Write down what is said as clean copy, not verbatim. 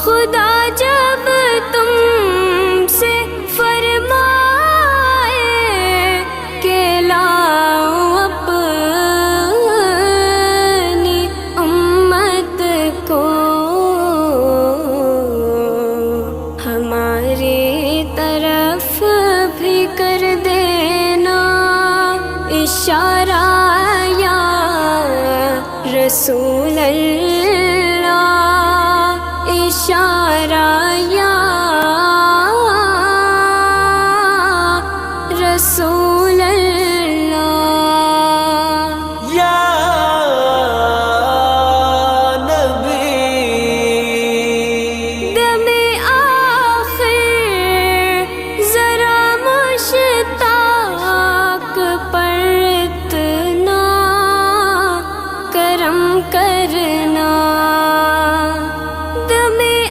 خدا جب تم سے فرمائے کہ لاؤ اپنی امت کو، ہماری طرف بھی کر دینا اشارہ یا رسول اللہ، اشارہ